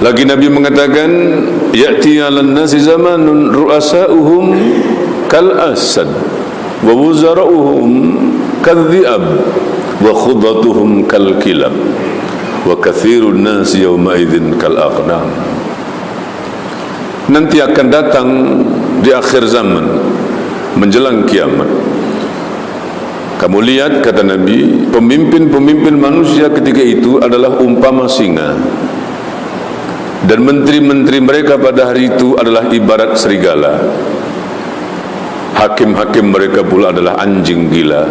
Lagi Nabi mengatakan, ya'ti 'alan nasi zamanun ru'asa'uhum kal asad wa wuzara'uhum kadh-dhi'ab wa khudatuhum kal kilab wa kathirun nasi yawma idzin kal aqdam. Nanti akan datang di akhir zaman menjelang kiamat, kamu lihat, kata Nabi, pemimpin-pemimpin manusia ketika itu adalah umpama singa, dan menteri-menteri mereka pada hari itu adalah ibarat serigala. Hakim-hakim mereka pula adalah anjing gila,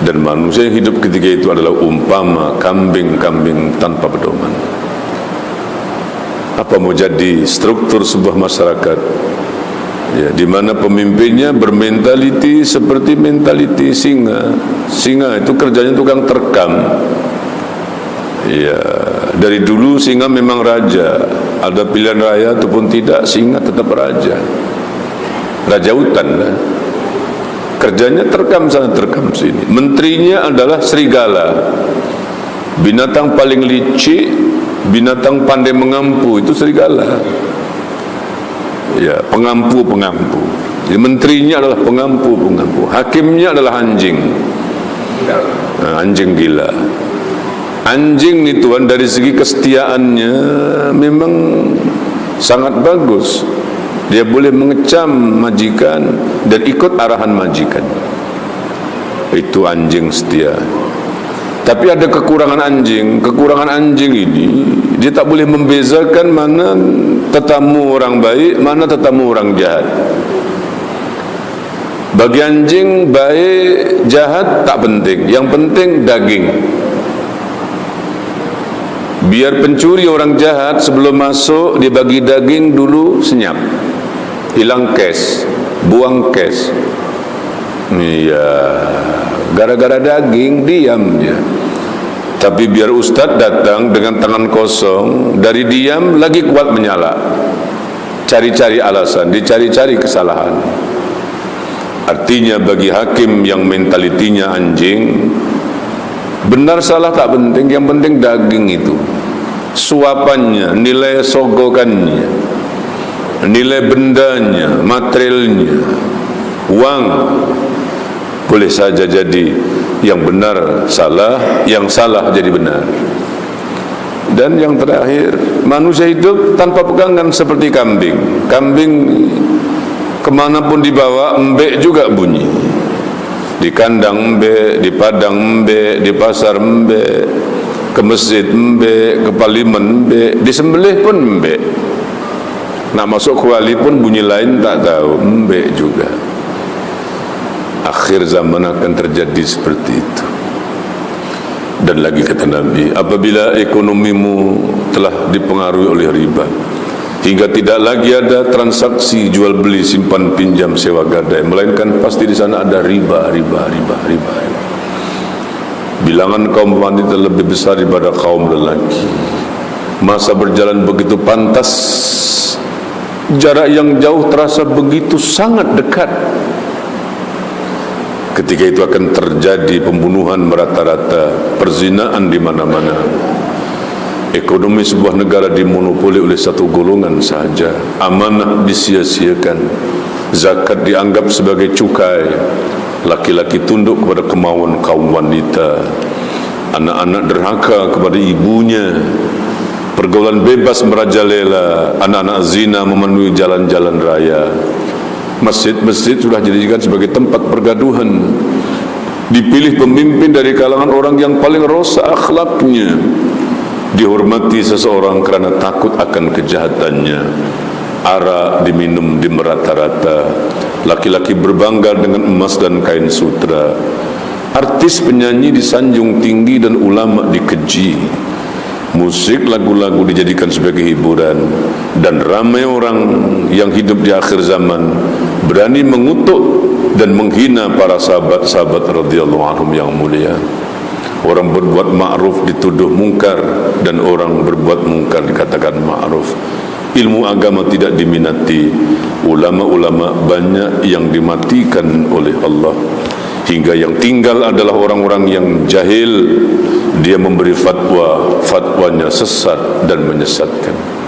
dan manusia yang hidup ketika itu adalah umpama kambing-kambing tanpa pedoman. Apa mau jadi struktur sebuah masyarakat, ya, di mana pemimpinnya bermentaliti seperti mentaliti singa. Singa itu kerjanya tukang terkam. Ya, dari dulu singa memang raja. Ada pilihan raya ataupun tidak, singa tetap raja. Raja hutan lah. Kerjanya terkam sana terkam sini. Menterinya adalah serigala, binatang paling licik, binatang pandai mengampu itu serigala. Ya, pengampu-pengampu. Jadi menterinya adalah pengampu-pengampu. Hakimnya adalah anjing. Anjing gila. Anjing ni tuan, dari segi kesetiaannya memang sangat bagus. Dia boleh mengecam majikan dan ikut arahan majikan. Itu anjing setia. Tapi ada kekurangan anjing. Kekurangan anjing ini, dia tak boleh membezakan mana tetamu orang baik, mana tetamu orang jahat. Bagi anjing, baik jahat tak penting, yang penting daging. Biar pencuri orang jahat sebelum masuk dia bagi daging dulu, senyap, hilang cash, buang cash. Iya, gara-gara daging diam dia. Tapi biar ustaz datang dengan tangan kosong, dari diam lagi kuat menyala, cari-cari alasan, dicari-cari kesalahan. Artinya bagi hakim yang mentalitinya anjing, benar salah tak penting, yang penting daging itu, suapannya, nilai sogokannya, nilai bendanya, materialnya, uang, boleh saja jadi yang benar salah, yang salah jadi benar. Dan yang terakhir, manusia hidup tanpa pegangan seperti kambing. Kambing kemanapun dibawa, embek juga bunyi. Di kandang embek, di padang embek, di pasar embek, ke masjid embek, ke parlimen embek, disembelih pun embek. Nak masuk kuali pun bunyi lain tak tahu, embek juga. Akhir zaman akan terjadi seperti itu. Dan lagi kata Nabi, apabila ekonomimu telah dipengaruhi oleh riba, hingga tidak lagi ada transaksi jual beli, simpan pinjam, sewa gadai, melainkan pasti di sana ada riba. Bilangan kaum wanita lebih besar daripada kaum lelaki. Masa berjalan begitu pantas, jarak yang jauh terasa begitu sangat dekat. Ketika itu akan terjadi pembunuhan merata-rata, perzinaan di mana-mana. Ekonomi sebuah negara dimonopoli oleh satu golongan sahaja. Amanah disia-siakan. Zakat dianggap sebagai cukai. Laki-laki tunduk kepada kemauan kaum wanita. Anak-anak derhaka kepada ibunya. Pergaulan bebas merajalela. Anak-anak zina memenuhi jalan-jalan raya. Masjid-masjid sudah dijadikan sebagai tempat pergaduhan. Dipilih pemimpin dari kalangan orang yang paling rosak akhlaknya. Dihormati seseorang kerana takut akan kejahatannya. Arak diminum di merata-rata. Laki-laki berbangga dengan emas dan kain sutra. Artis penyanyi disanjung tinggi dan ulama dikeji. Musik, lagu-lagu dijadikan sebagai hiburan. Dan ramai orang yang hidup di akhir zaman berani mengutuk dan menghina para sahabat-sahabat radhiyallahu anhum yang mulia. Orang berbuat ma'ruf dituduh mungkar, dan orang berbuat mungkar dikatakan ma'ruf. Ilmu agama tidak diminati. Ulama-ulama banyak yang dimatikan oleh Allah. hingga yang tinggal adalah orang-orang yang jahil. Dia memberi fatwa, fatwanya sesat dan menyesatkan.